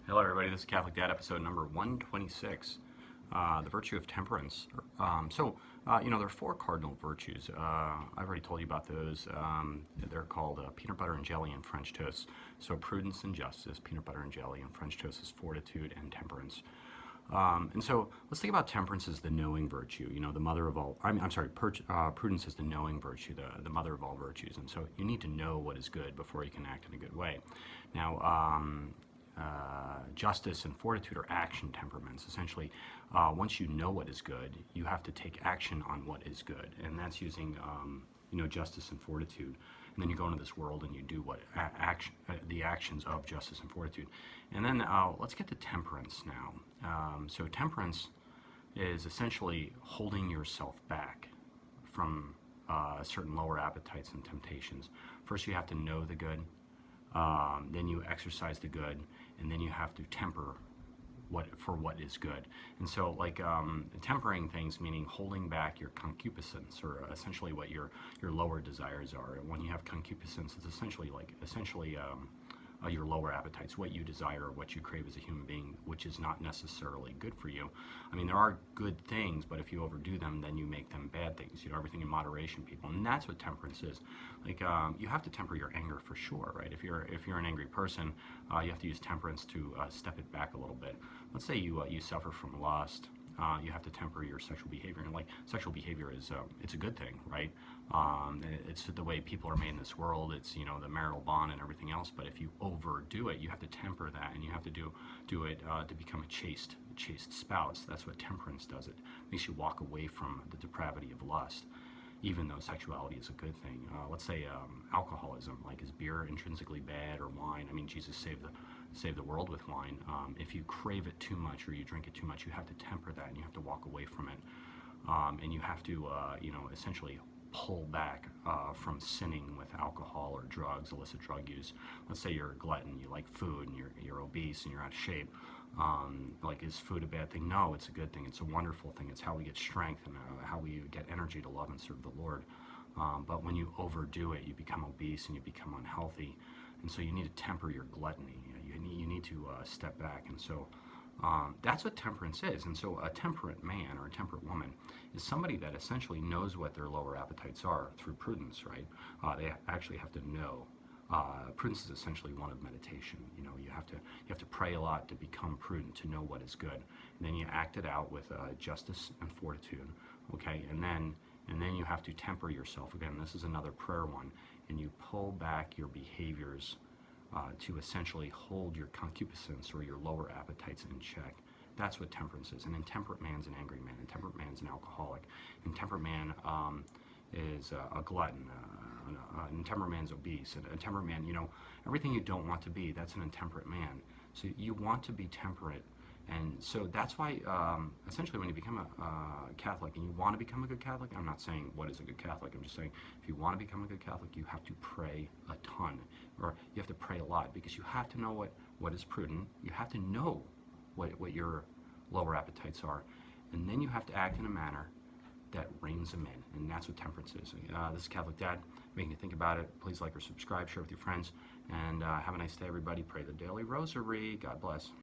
Hello, everybody. This is Catholic Dad, episode number 126, the virtue of temperance. There are four cardinal virtues. I've already told you about those. They're called peanut butter and jelly and French toast. So, prudence and justice, peanut butter and jelly, and French toast is fortitude and temperance. Let's think about temperance as the knowing virtue. You know, the mother of all. I'm sorry. Prudence is the knowing virtue, the mother of all virtues. And so, you need to know what is good before you can act in a good way. Now, justice and fortitude are action temperaments. Essentially, once you know what is good, you have to take action on what is good, and that's using justice and fortitude. And then you go into this world and you do the actions of justice and fortitude. And then let's get to temperance now. So temperance is essentially holding yourself back from certain lower appetites and temptations. First, you have to know the good. Then you exercise the good, and then you have to temper what is good. And so, tempering things, meaning holding back your concupiscence, or essentially what your lower desires are. When you have concupiscence, it's essentially your lower appetites, what you desire, what you crave as a human being, which is not necessarily good for you. I mean, there are good things, but if you overdo them, then you make them bad things. You know, everything in moderation, people, and that's what temperance is. You have to temper your anger for sure, right? If you're an angry person, you have to use temperance to step it back a little bit. Let's say you suffer from lust. You have to temper your sexual behavior, and sexual behavior is it's a good thing, right? It's the way people are made in this world. It's the marital bond and everything else. But if you overdo it, you have to temper that, and you have to do it to become a chaste spouse. That's what temperance does. It makes you walk away from the depravity of lust, even though sexuality is a good thing. Let's say alcoholism, is beer intrinsically bad, or wine? I mean, Jesus saved the world with wine. If you crave it too much or you drink it too much, you have to temper that, and you have to walk away from it, and you have to essentially pull back from sinning with alcohol or drugs, illicit drug use. Let's say you're a glutton, you like food, and you're obese and you're out of shape. Is food a bad thing? No, it's a good thing. It's a wonderful thing. It's how we get strength and how we get energy to love and serve the Lord. But when you overdo it, you become obese and you become unhealthy. And so you need to temper your gluttony. You need to step back. And so that's what temperance is. And so a temperate man or a temperate woman is somebody that essentially knows what their lower appetites are through prudence, right? They actually have to know. Prudence is essentially one of meditation. You have to pray a lot to become prudent, to know what is good. And then you act it out with justice and fortitude, okay? And then you have to temper yourself. Again, this is another prayer one. And you pull back your behaviors to essentially hold your concupiscence or your lower appetites in check. That's what temperance is. An intemperate man's an angry man. An intemperate man's an alcoholic. An intemperate man is a glutton. An intemperate man's obese. An intemperate man, everything you don't want to be, that's an intemperate man. So you want to be temperate. And so that's why, essentially, when you become a Catholic and you want to become a good Catholic, I'm not saying what is a good Catholic, I'm just saying if you want to become a good Catholic, you have to pray a ton, or you have to pray a lot, because you have to know what is prudent, you have to know what your lower appetites are, and then you have to act in a manner that reins them in, and that's what temperance is. This is Catholic Dad, making you think about it. Please like or subscribe, share with your friends, and have a nice day, everybody. Pray the daily rosary. God bless.